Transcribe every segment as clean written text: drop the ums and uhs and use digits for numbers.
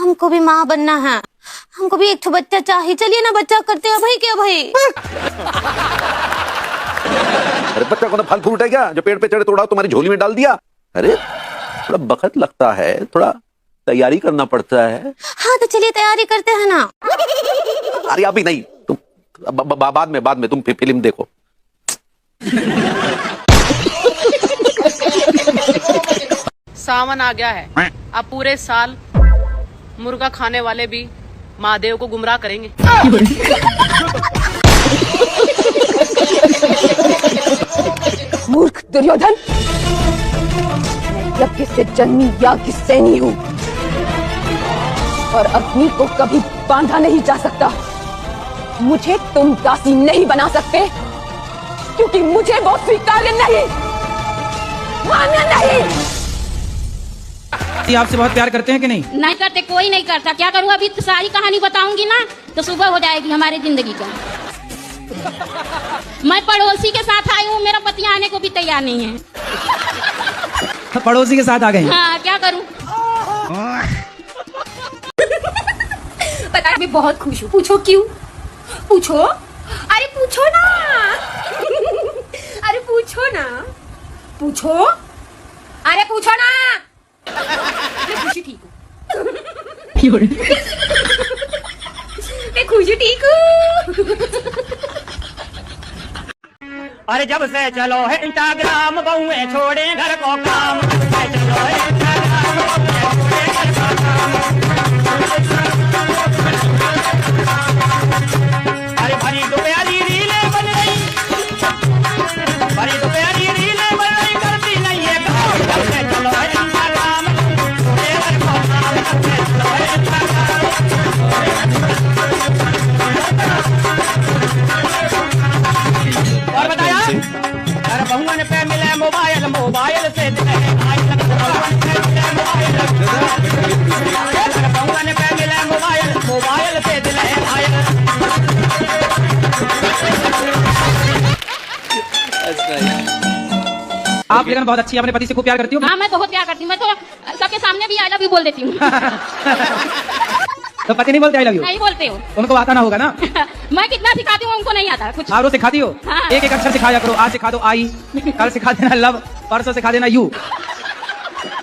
हमको भी माँ बनना है, हमको भी एक बच्चा चाहिए। चलिए ना बच्चा करते हैं भाई। क्या भाई? अरे बच्चा को ना फल फ्रूट है क्या जो पेड़ पे चढ़े तोड़ा तुम्हारी झोली में डाल दिया? अरे थोड़ा वक्त लगता है, थोड़ा तैयारी करना पड़ता है। हाँ तो चलिए तैयारी करते हैं ना। अरे अभी नहीं, तुम बाद में तुम फिल्म देखो। सावन आ गया है, अब पूरे साल मुर्गा खाने वाले भी महादेव को गुमराह करेंगे। मूर्ख दुर्योधन, मैं यज्ञ से जन्मी याज्ञ सैनी हूँ और अग्नि को कभी बांधा नहीं जा सकता। मुझे तुम दासी नहीं बना सकते क्योंकि मुझे वो स्वीकार्य नहीं, मान्य नहीं। आपसे बहुत प्यार करते हैं कि नहीं? नहीं करते, कोई नहीं करता। क्या करूँ? अभी तो सारी कहानी बताऊंगी ना तो सुबह हो जाएगी हमारी जिंदगी का। मैं पड़ोसी के साथ आई हूँ, मेरा पति आने को भी तैयार नहीं है। पड़ोसी के साथ आ गए? हाँ, क्या करूँ? पता है मैं बहुत खुश हूँ। पूछो क्यों? पूछो, अरे पूछो ना। अरे पूछो ना, पूछो, अरे पूछो ना। मैं खुशी ठीक हूँ। मैं खुशी ठीक हूँ। अरे जब से चलो है इंस्टाग्राम, बहुए छोड़े घर को काम। चलो है इंस्टाग्राम, बहुए छोड़े घर को काम। अरे भरी दोपहरी रीलें बन रही, भरी दोपहरी रीलें बन रही, करती नहीं है काम। जब से चलो है इंस्टाग्राम, छोड़े घर को काम। जब से चलो है इंस्टाग्राम। और बताया, अरे बहुअन पे मिले मोबाइल, मोबाइल से दिले भाई। बहुअन पे मिले मोबाइल, बहुअन पे मिले मोबाइल, मोबाइल से दिले भाई। आप लेकिन बहुत अच्छी, अपने पति से खूब प्यार करती हो? हाँ, मैं बहुत प्यार करती हूँ। मैं तो सबके सामने भी आई लव यू बोल देती हूँ। तो पति नहीं बोलते आई लव यू? नहीं बोलते हो? उनको आता ना होगा ना? मैं कितना सिखाती हूँ उनको नहीं आता कुछ। आप रोज सिखाती हो? हाँ। एक एक अक्षर सिखाया करो। आज सिखा दो आई, कल सिखा देना लव, परसों सिखा देना यू।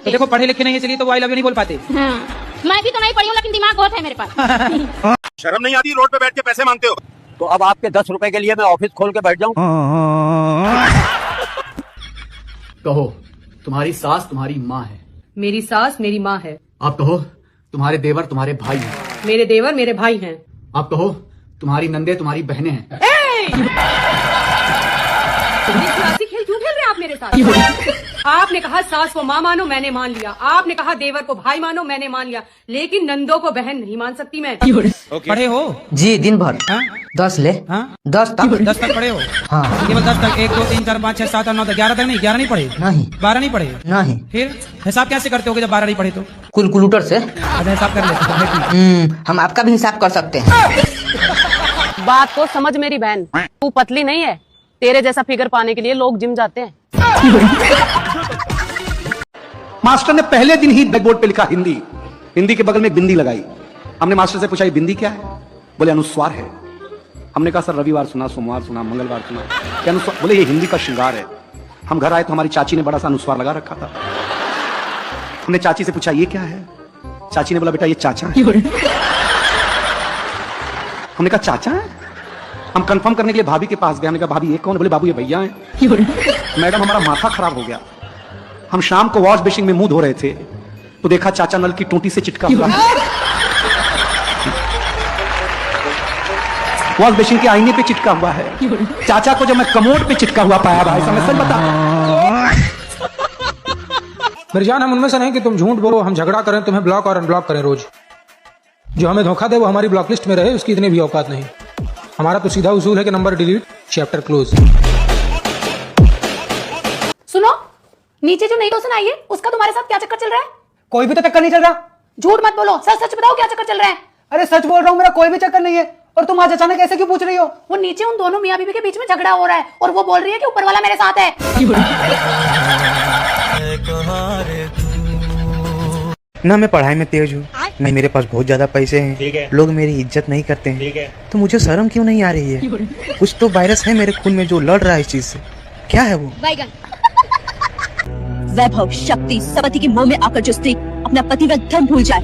तो देखो पढ़े लिखे नहीं है, चलिए तो वो आई लव यू नहीं बोल पाते। हाँ, मैं भी तो नहीं पढ़ी हूँ लेकिन दिमाग बहुत है मेरे पास। शर्म नहीं आती रोड पे बैठ के पैसे मांगते हो? तो अब आपके 10 रुपए के लिए मैं ऑफिस खोल के बैठ जाऊं? कहो तुम्हारी सास तुम्हारी माँ है। मेरी सास मेरी माँ है। आप कहो तुम्हारे देवर तुम्हारे भाई हैं। मेरे देवर मेरे भाई हैं। आप कहो तुम्हारी नंदे तुम्हारी बहनें हैं। खेल क्यों खेल रहे हैं आप मेरे साथ? आपने कहा सास को माँ मानो, मैंने मान लिया। आपने कहा देवर को भाई मानो, मैंने मान लिया। लेकिन नंदों को बहन नहीं मान सकती मैं। पढ़े हो? जी दिन भर। 10 ले। 10 तक। 10 तक पढ़े हो? हाँ। केवल 10 तक? 1 2 3 4 5 6 7 8 9 11 तक नहीं? 11 नहीं पढ़े? नहीं। 12 नहीं पढ़े? नहीं। फिर हिसाब कैसे करते हो जब 12 नहीं पढ़े तो? कैलकुलेटर से। अच्छा हिसाब कर लेते। हम आपका भी हिसाब कर सकते हैं। बात को समझ मेरी बहन, तू पतली नहीं है। तेरे जैसा फिगर पाने के लिए लोग जिम जाते हैं। मास्टर ने पहले दिन ही ब्लैक बोर्ड पे लिखा हिंदी, हिंदी के बगल में बिंदी लगाई। हमने मास्टर से पूछा ये बिंदी क्या है? बोले अनुस्वार है। हमने कहा सर रविवार सुना, सोमवार सुना, मंगलवार सुना, क्या अनुस्वार? बोले ये हिंदी का श्रृंगार है। हम घर आए तो हमारी चाची ने बड़ा सा अनुस्वार लगा रखा था। हमने चाची से पूछा ये क्या है? चाची ने बोला बेटा ये चाचा है। हमने कहा चाचा है? हम कंफर्म करने के लिए भाभी के पास गए। हमने कहा भाभी ये कौन? बोले बाबू ये भैया है। मैडम हमारा माथा खराब हो गया। हम शाम को वॉश बेसिन में मुंह धो रहे थे तो देखा चाचा नल की टूटी से चिटका हुआ है। वॉश बेसिन के आईने पे चिटका हुआ है। चाचा को जब मैं कमोड पे चिटका हुआ पाया भाई साहब, मैं सच बता। मेरी जान, हम उनमें से नहीं कि तुम झूठ बोलो, हम झगड़ा करें, तुम्हें ब्लॉक और अनब्लॉक करें रोज। जो हमें धोखा दे वो हमारी ब्लॉक लिस्ट में रहे, उसकी इतनी भी औकात नहीं। हमारा तो सीधा उसूल है कि नंबर डिलीट, चैप्टर क्लोज। सुनो, नीचे जो नई रोशन आई है उसका तुम्हारे साथ क्या चक्कर चल रहा है? कोई भी तो चक्कर नहीं चल रहा। झूठ मत बोलो, सच सच बताओ क्या चक्कर चल रहा है? अरे सच बोल रहा हूँ, मेरा कोई भी चक्कर नहीं है। और तुम आज अचानक ऐसे क्यों पूछ रही हो? वो नीचे उन दोनों मियां बीवी के बीच में झगड़ा हो रहा है और वो बोल रही है कि ऊपर वाला मेरे साथ है। ना मैं पढ़ाई में तेज हूँ, नहीं मेरे पास बहुत ज्यादा पैसे हैं, लोग मेरी इज्जत नहीं करते हैं, तो मुझे शर्म क्यों नहीं आ रही है? कुछ तो वायरस है मेरे खून में जो लड़ रहा है इस चीज से। क्या है वो? वैभव, शक्ति, संपत्ति के मोह में आकर जो स्त्री अपना पतिव्रत धर्म भूल जाए,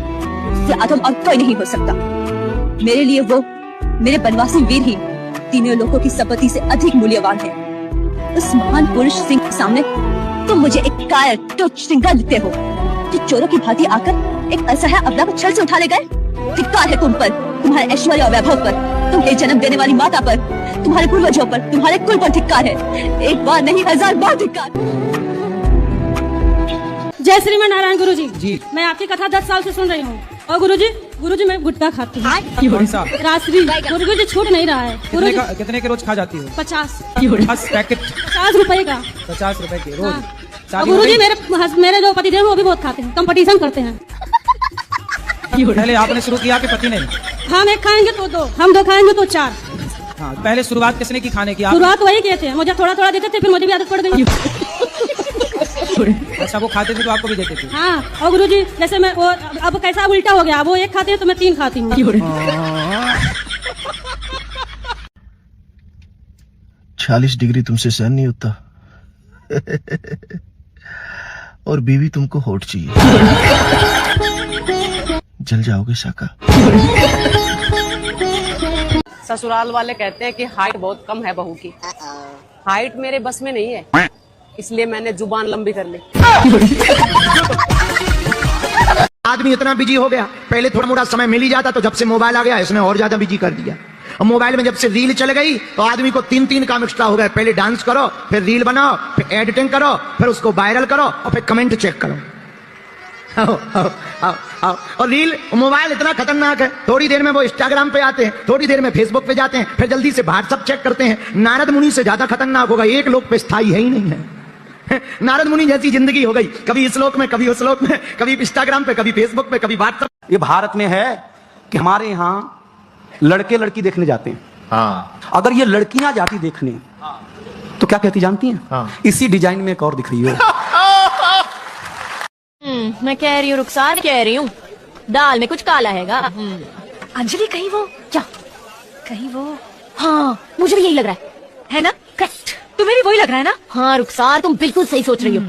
उससे अधम और कोई नहीं हो सकता। मेरे लिए वो मेरे बनवासी वीर ही तीनों लोगों की संपत्ति से अधिक मूल्यवान है। उस महान पुरुष सिंह के सामने तुम मुझे एक कायर तुच्छ श्रृंगार लिखते हो, जो चोरों की भांति आकर एक असहाय अबला को छल से उठा ले गए। धिक्कार है तुम पर, तुम्हारे ऐश्वर्य और वैभव पर, तुम्हें जन्म देने वाली माता पर, तुम्हारे पूर्वजों पर, तुम्हारे कुल पर धिक्कार है। एक बार नहीं 1000 बार धिक्कार। जय श्रीमन नारायण गुरुजी। जी। मैं आपकी कथा 10 साल से सुन रही हूँ। और गुरुजी मैं गुटखा खाती हूँ। कौन सा? रात्रि। गुरुजी छूट नहीं रहा है। कितने के रोज खा जाती हो? 50 पैकेट 50 रुपए का। 50 रुपए के रोज। और गुरुजी मेरे जो पति देव वो भी बहुत खाते हैं, कंपटीशन करते हैं। पहले आपने शुरू किया कि पति ने? हम एक खाएंगे तो 2, हम 2 खाएंगे तो 4। हाँ, पहले शुरुआत किसने की खाने की? शुरुआत वही किए थे, मुझे थोड़ा थोड़ा देते थे, फिर मुझे भी आदत पड़ गई। अच्छा, वो खाते थे तो आपको भी देते थे? हाँ। और गुरुजी जैसे मैं वो अब कैसा उल्टा हो गया, वो 1 खाते हैं तो मैं 3 खाती हूँ। 40 डिग्री तुमसे सहन नहीं होता और बीवी तुमको होट चाहिए। जल जाओगे शाका। ससुराल वाले कहते हैं कि हाइट बहुत कम है बहू की। हाइट मेरे बस में नहीं है, इसलिए मैंने जुबान लंबी कर ली। आदमी इतना बिजी हो गया, पहले थोड़ा मोड़ा समय मिल ही जाता, तो जब से मोबाइल आ गया इसने और ज्यादा बिजी कर दिया। और मोबाइल में जब से रील चल गई तो आदमी को 3 काम एक्स्ट्रा हो गए। पहले डांस करो, फिर रील बनाओ, फिर एडिटिंग करो, फिर उसको वायरल करो और फिर कमेंट चेक करो। और रील मोबाइल इतना खतरनाक है, थोड़ी देर में वो इंस्टाग्राम पे आते हैं, थोड़ी देर में फेसबुक पे जाते हैं, फिर जल्दी से व्हाट्सएप चेक करते हैं। नारद मुनि से ज्यादा खतरनाक होगा, एक लोक पे स्थायी है ही नहीं है। नारद मुनि जैसी जिंदगी हो गई, कभी इस लोक में, कभी उस लोक में, कभी इंस्टाग्राम पे, कभी फेसबुक पे, कभी व्हाट्सएप। ये भारत में है कि हमारे यहाँ लड़के लड़की देखने जाते हैं। हाँ। अगर ये लड़कियां जाती देखने तो क्या कहती जानती हैं? हाँ। इसी डिजाइन में एक और दिख रही हो। मैं कह रही हूँ रुखसार, कह रही हूँ दाल में कुछ काला हैगा। अंजलि कहीं वो क्या, कहीं वो, हाँ मुझे भी यही लग रहा है ना? करेक्ट, तुम्हें भी वही लग रहा है ना? हाँ रुखसार, तुम बिल्कुल सही सोच रही हो।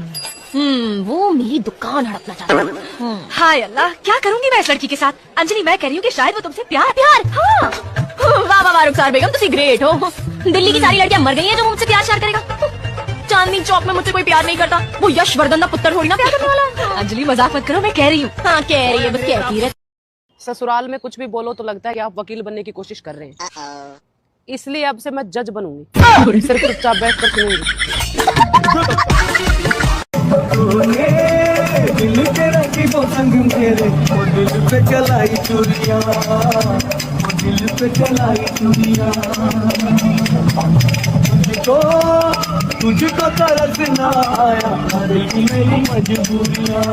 वो मेरी दुकान हड़पना चाहता है। हाय अल्लाह, क्या करूंगी मैं इस लड़की के साथ? अंजलि मैं कह रही हूँ कि शायद वो तुमसे प्यार। हाँ। वाह वाह रुखसार बेगम, तुम ग्रेट हो। दिल्ली की सारी लड़कियां मर गई हैं जो मुझसे प्यार शार करेगा। चांदनी चौक में मुझसे कोई प्यार नहीं करता, वो यशवर्धन का पुत्र थोड़ी ना प्यार करने वाला। अंजलि मजाक मत करो, मैं कह रही हूँ। हाँ कह रही है, बस कहती रहे। ससुराल में कुछ भी बोलो तो लगता है कि आप वकील बनने की कोशिश कर रहे हैं, इसलिए अब से मैं जज बनूंगी, सिर्फ चुपचाप बैठ कर सुनूंगी। दिल के रंगी वो संग मेरे, वो दिल पे चलाई चूड़ियां, वो दिल पे चलाई चूड़ियां। तुझको तरस ना आया, न देखी मेरी मजबूरियां,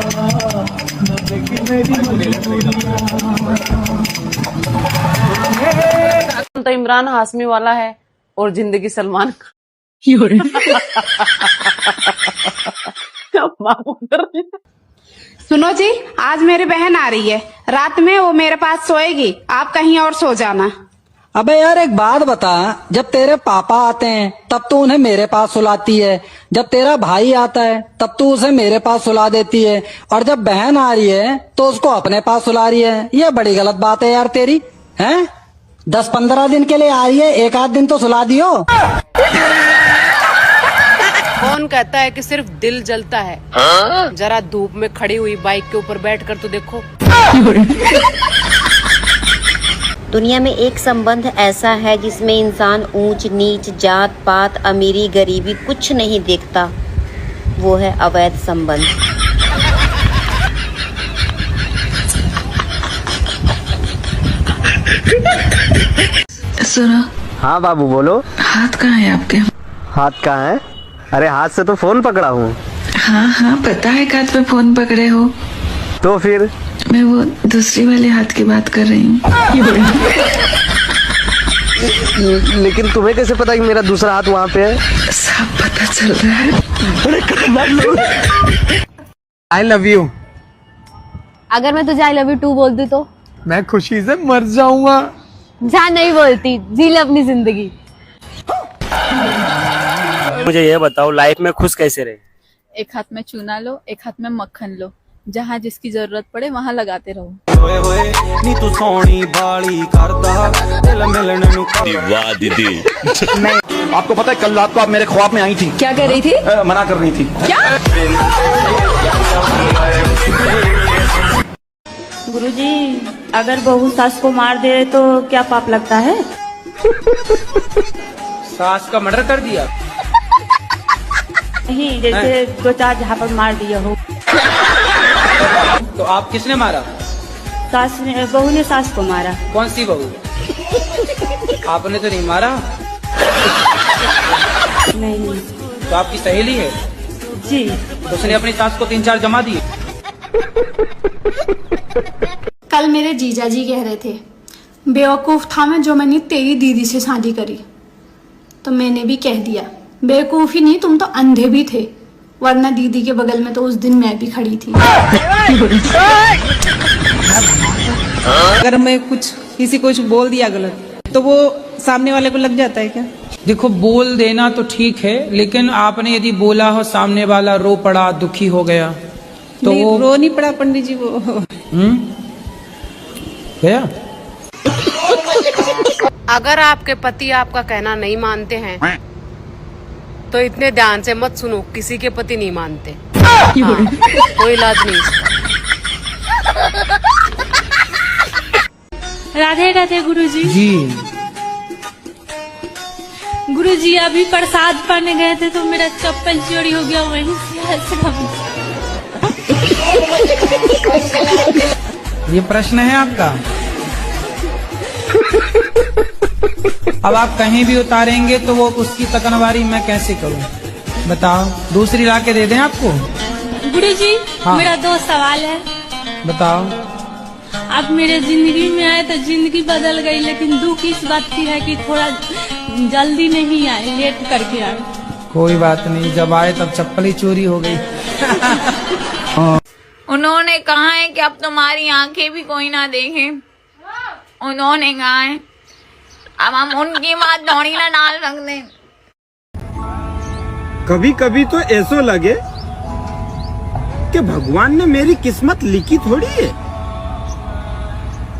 न देखी मेरी मजबूरियां। तो इमरान हाशमी वाला है और जिंदगी सलमान का। सुनो जी, आज मेरी बहन आ रही है, रात में वो मेरे पास सोएगी, आप कहीं और सो जाना। अबे यार एक बात बता, जब तेरे पापा आते हैं तब तू उन्हें मेरे पास सुलाती है, जब तेरा भाई आता है तब तू उसे मेरे पास सुला देती है, और जब बहन आ रही है तो उसको अपने पास सुला रही है। ये बड़ी गलत बात है यार तेरी, हैं? 10-15 दिन के लिए आ रही है, एक आध दिन तो सुला दियो। कौन कहता है कि सिर्फ दिल जलता है? जरा धूप में खड़ी हुई बाइक के ऊपर बैठकर तो देखो। दुनिया में एक संबंध ऐसा है जिसमें इंसान ऊंच नीच, जात पात, अमीरी गरीबी कुछ नहीं देखता, वो है अवैध संबंध। सुनो। हाँ बाबू बोलो। हाथ कहाँ है आपके? हाथ कहाँ है? अरे हाथ से तो फोन पकड़ा हूँ। हाँ हाँ पता है हाथ पे फोन पकड़े हो। तो फिर मैं वो दूसरी वाले हाथ की बात कर रही हूँ। लेकिन तुम्हें कैसे पता कि मेरा दूसरा हाथ वहाँ पे है? सब पता चल रहा है। I love you. अगर मैं तुझे आई लव यू टू बोल दूं तो? मैं खुशी से मर जाऊंगा। जा, नहीं बोलती, जी ले अपनी जिंदगी। मुझे ये बताओ, लाइफ में खुश कैसे रहे? एक हाथ में चूना लो, एक हाथ में मक्खन लो, जहाँ जिसकी जरूरत पड़े वहाँ लगाते रहो। नी तू सोनी बाली करदा दिल मिलने नु वाह दीदी। आपको पता है कल रात को आप मेरे ख्वाब में आई थी। क्या कर रही थी? मना कर रही थी। क्या? गुरुजी, अगर बहू सास को मार दे तो क्या पाप लगता है? सास का मर्डर कर दिया? नहीं, जैसे दो चार झापड़ मार दिया हो। तो आप किसने मारा? सास ने, बहू ने सास को मारा। कौन सी बहू? आपने तो नहीं मारा। नहीं। तो आपकी सहेली है? जी। तो उसने अपनी सास को 3-4 जमा दिए। कल मेरे जीजा जी कह रहे थे, बेवकूफ था मैं जो मैंने तेरी दीदी से शादी करी। तो मैंने भी कह दिया, बेवकूफ ही नहीं, तुम तो अंधे भी थे, वरना दीदी के बगल में तो उस दिन मैं भी खड़ी थी। अगर मैं किसी को कुछ बोल दिया गलत तो वो सामने वाले को लग जाता है क्या? देखो, बोल देना तो ठीक है, लेकिन आपने यदि बोला हो, सामने वाला रो पड़ा, दुखी हो गया, तो नहीं, वो रो नहीं पड़ा पंडित जी, वो गया। अगर आपके पति आपका कहना नहीं मानते हैं तो इतने ध्यान से मत सुनो, किसी के पति नहीं मानते। हाँ, कोई इलाज नहीं इसका। राधे राधे गुरुजी। जी। गुरुजी, अभी प्रसाद पाने गए थे तो मेरा चप्पल चोरी हो गया, वहीं से। ये प्रश्न है आपका? अब आप कहीं भी उतारेंगे तो वो उसकी तकनवारी मैं कैसे करूं? बताओ, दूसरी ला के दे दें आपको? गुरुजी, हाँ। मेरा 2 सवाल है। बताओ। आप मेरे जिंदगी में आए तो जिंदगी बदल गई, लेकिन दुख इस बात की है कि थोड़ा जल्दी नहीं आए, लेट करके आए। कोई बात नहीं, जब आए तब चप्पल ही चोरी हो गई। उन्होंने कहा है कि अब तुम्हारी आंखें भी कोई ना देखे। उन्होंने कहा है, अब हम उनकी बात दौड़ी ना डाल रख दें। कभी कभी तो ऐसा लगे कि भगवान ने मेरी किस्मत लिखी थोड़ी है,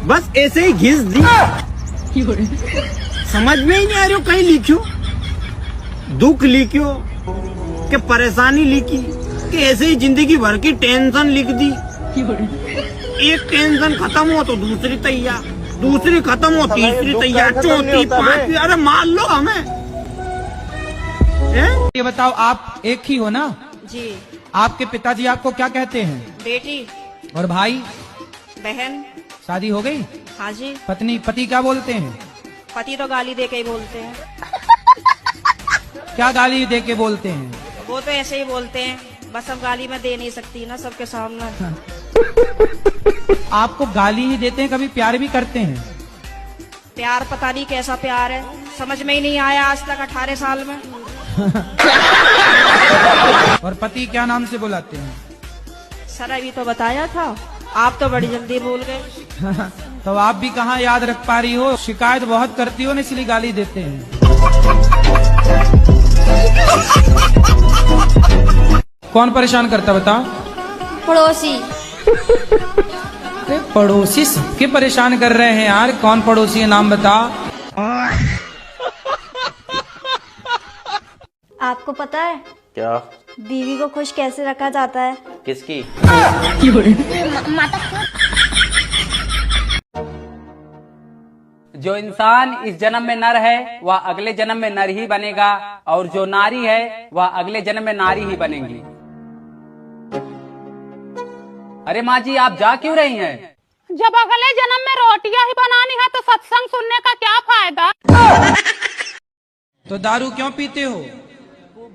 बस ऐसे ही घिस दी। समझ में ही नहीं आ रही हो, कहीं लिखियो दुख लिखियो कि परेशानी लिखी कि ऐसे ही जिंदगी भर की टेंशन लिख दी। एक टेंशन खत्म हो तो दूसरी तैयार, दूसरी खत्म हो तीसरी तैयार, चौथी, पांचवी। अरे मान लो हमें। ये बताओ, आप एक ही हो ना? जी। आपके पिताजी आपको क्या कहते हैं? बेटी। और भाई? बहन। शादी हो गई? हाँ जी। पति क्या बोलते हैं? पति तो गाली दे के ही बोलते हैं। क्या गाली दे के बोलते हैं? वो तो ऐसे ही बोलते हैं, बस अब गाली मैं दे नहीं सकती ना सबके सामने। आपको गाली ही देते हैं, कभी प्यार भी करते हैं? प्यार पता नहीं कैसा प्यार है, समझ में ही नहीं आया आज तक 18 साल में। और पति क्या नाम से बुलाते हैं? सर अभी तो बताया था, आप तो बड़ी जल्दी भूल गए। तो आप भी कहाँ याद रख पा रही हो? शिकायत बहुत करती हो ना, इसलिए गाली देते हैं। कौन परेशान करता बताओ? पड़ोसी। अरे पड़ोसी सबके परेशान कर रहे हैं यार, कौन पड़ोसी है, नाम बता। आपको पता है क्या? बीवी को खुश कैसे रखा जाता है? किसकी? जो इंसान इस जन्म में नर है वह अगले जन्म में नर ही बनेगा, और जो नारी है वह अगले जन्म में नारी ही बनेगी। अरे माँ जी, आप जा क्यों रही हैं? जब अगले जन्म में रोटियां ही बनानी है तो सत्संग सुनने का क्या फायदा? तो दारू क्यों पीते हो?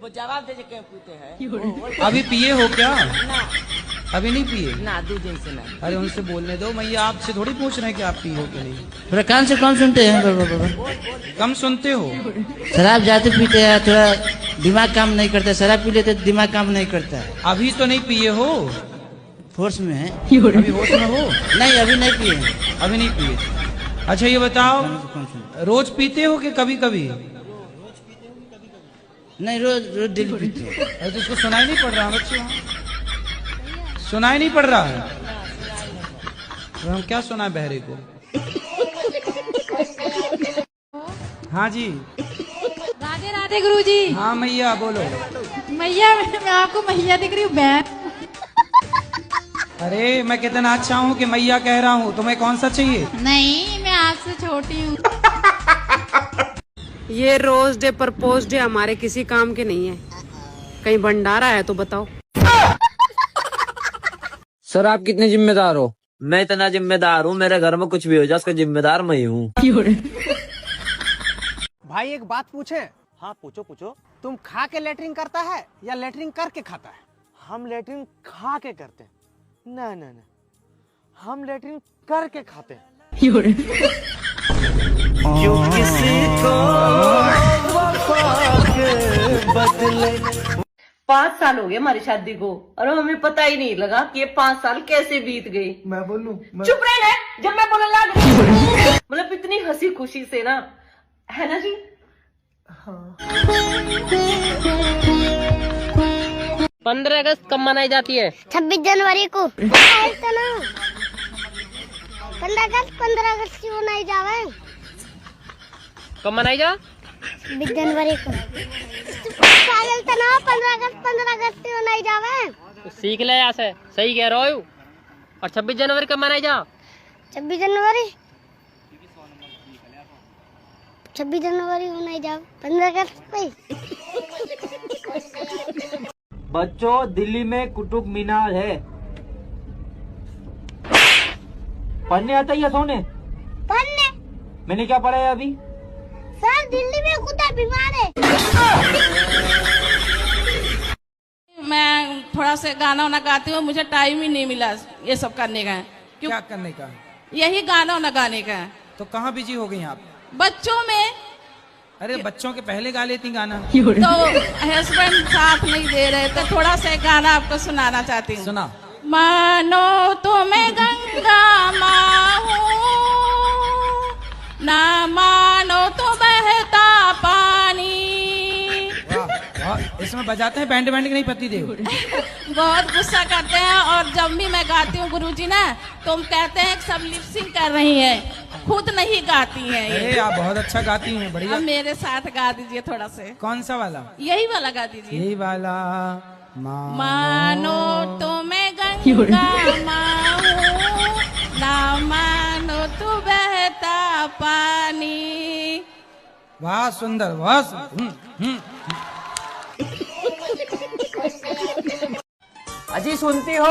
जवाब दे क्यों पीते हैं? अभी पिए हो क्या? अभी नहीं पिए ना, दूध से ना। अरे उनसे बोलने दो, मैं आपसे थोड़ी पूछ रहे हैं कि आप पिए हो कि नहीं। थोड़ा कान से कम सुनते हैं। कम सुनते हो? शराब जाते पीते हैं, थोड़ा दिमाग काम नहीं करता। शराब पी लेते दिमाग काम नहीं करता है। अभी तो नहीं पिए हो? फोर्स में है। अभी होश में हो? नहीं अभी नहीं पिए। अभी नहीं पिए। अच्छा ये बताओ, रोज पीते हो कि कभी कभी? नहीं रोज रोज डेली पीते हैं। अरे तो उसको सुनाई नहीं पड़ रहा बच्चे, सुनाई नहीं पड़ रहा है तो हम क्या सुनाए बहरे को? हाँ जी। राधे राधे गुरुजी। हाँ मैया बोलो। मैया मैं आपको मैया दिख रही हूँ बहन। अरे मैं कितना अच्छा हूँ कि मैया कह रहा हूँ, तुम्हें कौन सा चाहिए? नहीं मैं आपसे छोटी हूँ। ये रोज डे प्रपोज डे हमारे किसी काम के नहीं है। कहीं भंडारा है तो बताओ। सर आप कितने जिम्मेदार हो? मैं इतना जिम्मेदार हूँ, मेरे घर में कुछ भी हो जाए उसका जिम्मेदार मैं ही हूँ। भाई एक बात पूछे? हाँ पूछो पूछो। तुम खा के लेटरिन करता है या लेटरिन करके खाता है? हम लेटरिन खा के करते हैं। ना ना ना, हम लेटरिन करके खाते हैं। क्यों किसी को वफा के बदले। 5 साल हो गए हमारी शादी को और हमें पता ही नहीं लगा कि ये 5 साल कैसे बीत गए। मैं बोलूं? चुप रहे जब मैं बोलने लग मतलब इतनी हंसी खुशी से ना, है ना जी? हाँ। 15 अगस्त कब मनाई जाती है? 26 जनवरी को। 15 अगस्त क्यों मनाई जावे? कब मनाई जा? 26 जनवरी को। पागल तो ना, 15 अगस्त क्यों मनाई जावे? तो सीख ले यहाँ से, सही कह रहे हो। और 26 जनवरी कब मनाई जा? 26 जनवरी मनाई जावे 15 अगस्त पे। बच्चों दिल्ली में कुतुब मीनार है, पढ़ने आता ही है सोने? पढ़ने? मैंने क्या पढ़ा है अभी? सर दिल्ली में कुत्ता बीमार है। मैं थोड़ा सा गाना वाना गाती हूँ, मुझे टाइम ही नहीं मिला ये सब करने का। क्या करने का? यही गाना वाना गाने का। तो कहाँ बिजी हो गई आप? बच्चों में। अरे बच्चों के पहले गा लेती गाना। तो हस्बैंड साथ नहीं दे रहे, तो थोड़ा सा गाना आपको सुनाना चाहती हूँ। सुना। मानो तुम्हें गंगा माँ हूँ, ना मानो तो बहता पानी। इसमें बजाते हैं बैंड बैंड की नहीं पति देव। बहुत गुस्सा करते हैं और जब भी मैं गाती हूँ गुरुजी ना, तो हम कहते हैं कि सब लिपसिंग कर रही हैं, खुद नहीं गाती हैं। अरे आप बहुत अच्छा गाती हैं, बढ़िया। अब मेरे साथ गा दीजिए थोड़ा से। कौन सा वाला? यही वाला गा दीजिए। यही वाला। मानो तुम्हें गंगा माँ हूँ, ना मानो तू बहता पानी। वाह सुंदर, वाह सुंदर। अजी सुनती हो?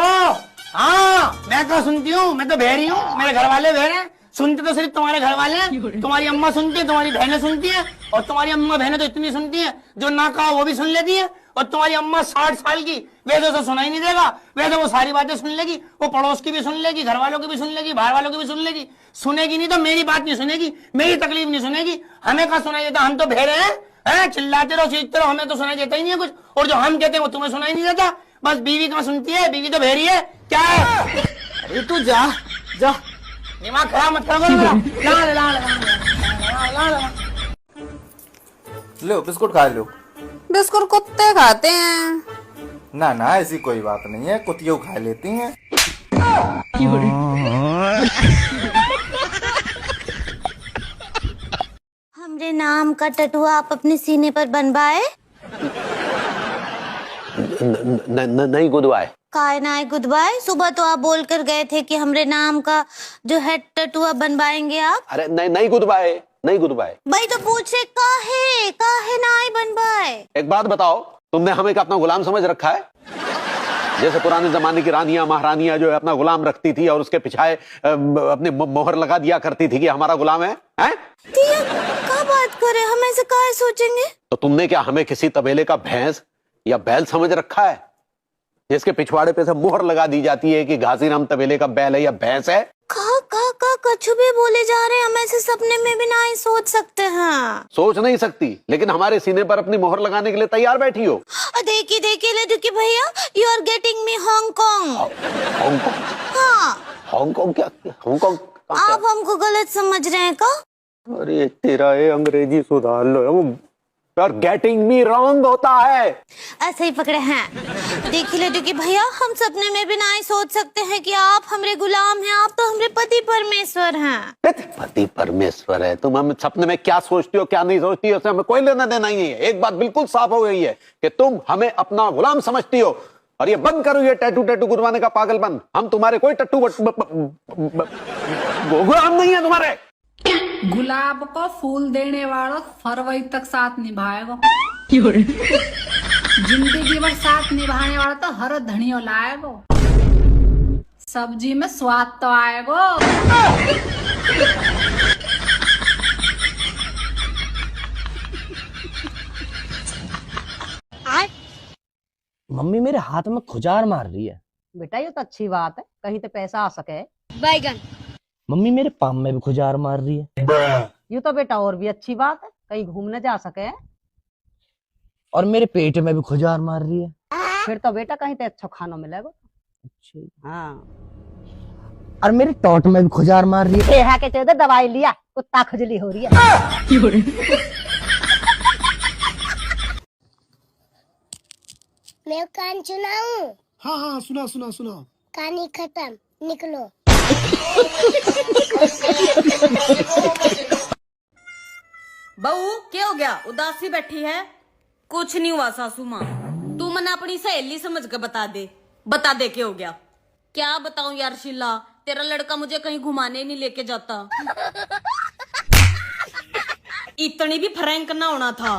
हाँ मैं क्या सुनती हूँ, मैं तो बहरी हूँ, मेरे घर वाले बहरे हैं। सुनते तो सिर्फ तुम्हारे घर वाले हैं, तुम्हारी अम्मा सुनती है, तुम्हारी बहनें सुनती है, और तुम्हारी अम्मा बहनें तो इतनी सुनती हैं जो ना कहा वो भी सुन लेती है। और तुम्हारी अम्मा 60 साल की, वैसे तो सुनाई नहीं देगा, वैसे वो सारी बातें सुन लेगी, वो पड़ोस की भी सुन लेगी, घर वालों की भी सुन लेगी, बाहर वालों की भी सुन लेगी। सुनेगी नहीं तो मेरी बात नहीं सुनेगी, मेरी तकलीफ नहीं सुनेगी। हमें कहाँ सुनाई देता? हम तो बहरे हैं, चिल्लाते रहो सीखते रहो, हमें तो सुनाई देता ही नहीं है कुछ। और जो हम कहते हैं वो तुम्हें सुनाई नहीं देता। बस बीवी कहाँ सुनती है? बीवी तो बहरी है क्या है? अरे तू जा जा, दिमाग खराब मत करो। लो बिस्कुट खा लो। बिस्कुट कुत्ते खाते हैं। ना ना ऐसी कोई बात नहीं है, कुत्तियों खा लेती हैं। हमरे नाम का टटुआ आप अपने सीने पर बनवाए? नहीं गुदवाए। काय ना गुदवाए? सुबह तो आप बोल कर गए थे कि हमरे नाम का जो है टटुआ बनवाएंगे आप। अरे नहीं गुदवाए, नहीं गुदवाए। भाई तो पूछे काहे ना बनवाए? एक बात बताओ, तुमने हमें क्या अपना गुलाम समझ रखा है? जैसे पुराने जमाने की रानियां महारानियां जो है अपना गुलाम रखती थी और उसके पीछे अपने मोहर लगा दिया करती थी कि हमारा गुलाम है? क्या बात करे, हम ऐसे काहे सोचेंगे? तो तुमने क्या हमें किसी तबेले का भैंस या बैल समझ रखा है, जिसके पिछवाड़े पे से मोहर लगा दी जाती है कि घासीराम तबेले का बैल है या भैंस है? कछु भी बोले जा रहे हैं, हम ऐसे ऐसे सपने में भी नहीं सोच सकते हैं। सोच नहीं सकती, लेकिन हमारे सीने पर अपनी मोहर लगाने के लिए तैयार बैठी हो। देखिए लड्डू भैया, you are getting me Hong Kong. Hong Kong? हाँ। हांगकांग क्या? हांगकांग आप हमको गलत समझ रहे हैं का? अरे तेरा ये अंग्रेजी सुधार लो, वो यार गेटिंग मी रॉन्ग होता है। ऐसे ही पकड़े हैं। देखिए लड्डू की भैया, हम सपने में भी नहीं सोच सकते हैं कि आप हमारे गुलाम हैं, आप तो हमारे पति परमेश्वर हैं। पति परमेश्वर है? तुम हम सपने में क्या सोचती हो क्या नहीं सोचती हो, उससे हमें कोई लेना देना नहीं है। एक बात बिल्कुल साफ हो गई है कि तुम हमें अपना गुलाम समझती हो। और ये बंद करो ये टैटू गुरवाने का पागलपन। हम तुम्हारे कोई टट्टू गुलाम नहीं है तुम्हारे। गुलाब को फूल देने वाला फरवरी तक साथ निभाएगा, जिंदगी भर साथ निभाने वाला तो हर धनियो लाएगा, सब्जी में स्वाद तो आएगा। मम्मी मेरे हाथ में खुजार मार रही है। बेटा ये तो अच्छी बात है, कहीं तो पैसा आ सके। बैगन। मम्मी मेरे पाम में भी खुजार मार रही है। ये तो बेटा और भी अच्छी बात है, कहीं घूमने जा सके। और मेरे पेट में भी खुजार मार रही है। फिर तो बेटा कहीं तो अच्छा खाना मिलेगा। अच्छा। हाँ। और मेरे टोट में भी खुजार मार रही है। के चलते दवाई लिया, कुत्ता खुजली हो रही है। मैं कान सुनाऊं? हाँ हाँ सुना सुना सुना। कहानी खत्म, निकलो। बहू क्या हो गया, उदासी बैठी है? कुछ नहीं हुआ सासू माँ, तू मने अपनी सहेली समझ के बता दे क्या हो गया। क्या बताऊं यार शीला, तेरा लड़का मुझे कहीं घुमाने नहीं लेके जाता। इतनी भी फ्रैंक ना होना था।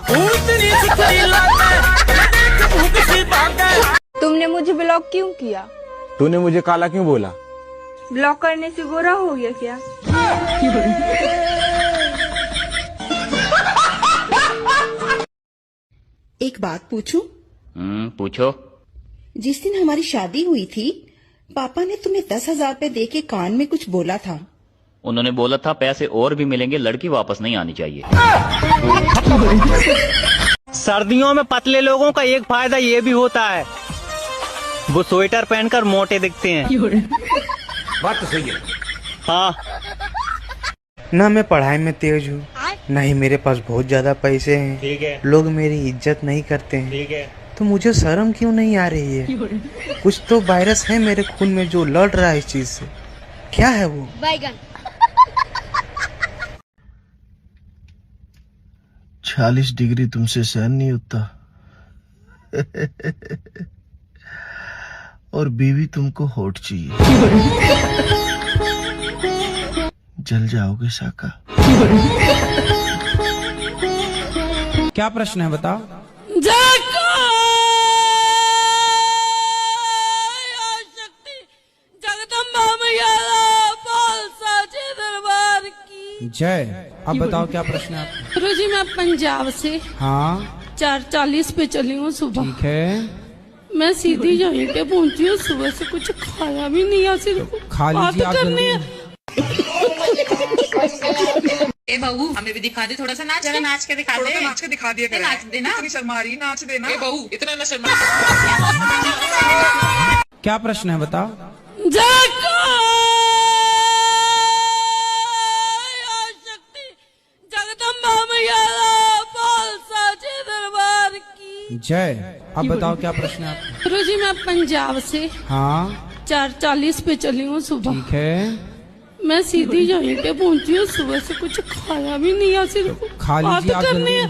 तुमने मुझे ब्लॉक क्यों किया? तूने मुझे काला क्यों बोला? ब्लॉक करने से गोरा हो गया क्या? एक बात पूछूं? पूछो। जिस दिन हमारी शादी हुई थी, पापा ने तुम्हें 10,000 रुपए दे के कान में कुछ बोला था। उन्होंने बोला था पैसे और भी मिलेंगे, लड़की वापस नहीं आनी चाहिए। सर्दियों में पतले लोगों का एक फायदा ये भी होता है, वो स्वेटर पहनकर मोटे दिखते हैं। बात तो सही है। हाँ। ना मैं पढ़ाई में तेज हूँ, ना ही मेरे पास बहुत ज्यादा पैसे हैं। ठीक है। लोग मेरी इज्जत नहीं करते हैं। ठीक है। तो मुझे शर्म क्यों नहीं आ रही है? कुछ तो वायरस है मेरे खून में जो लड़ रहा है इस चीज से। क्या है वो? बैगन। 40 डिग्री तुमसे सहन नहीं होता। और बीवी तुमको हॉट चाहिए। जल जाओगे साका। क्या प्रश्न है बताओ? जगदम्बा मैया साचे दरबार की जय। अब बताओ क्या प्रश्न है आपका? गुरुजी मैं पंजाब से हाँ 4:40 पे चली हूँ सुबह। ठीक है। मैं सीधी यहीं पे पहुंची हूँ, सुबह से कुछ खाया भी नहीं है, सिर्फ खा लीजिए आप जल्दी। ए बहू हमें भी दिखा दे थोड़ा सा नाच, जरा नाच के दिखा दे। नाच के दिखा दिया, नाच देना। इतनी शर्मा रही, नाच देना। ए बहू इतना ना शर्मा। क्या प्रश्न है बताओ? जगदम्बा मैया साचे दरबार की जय। अब बताओ क्या प्रश्न है आपका? गुरुजी मैं पंजाब से हाँ 4:40 पे चली हूँ सुबह। ठीक है। मैं सीधी यहीं पे पहुंची हूँ, सुबह से कुछ खाया भी नहीं है, सिर्फ खा लीजिए आप करनी जल्दी। है।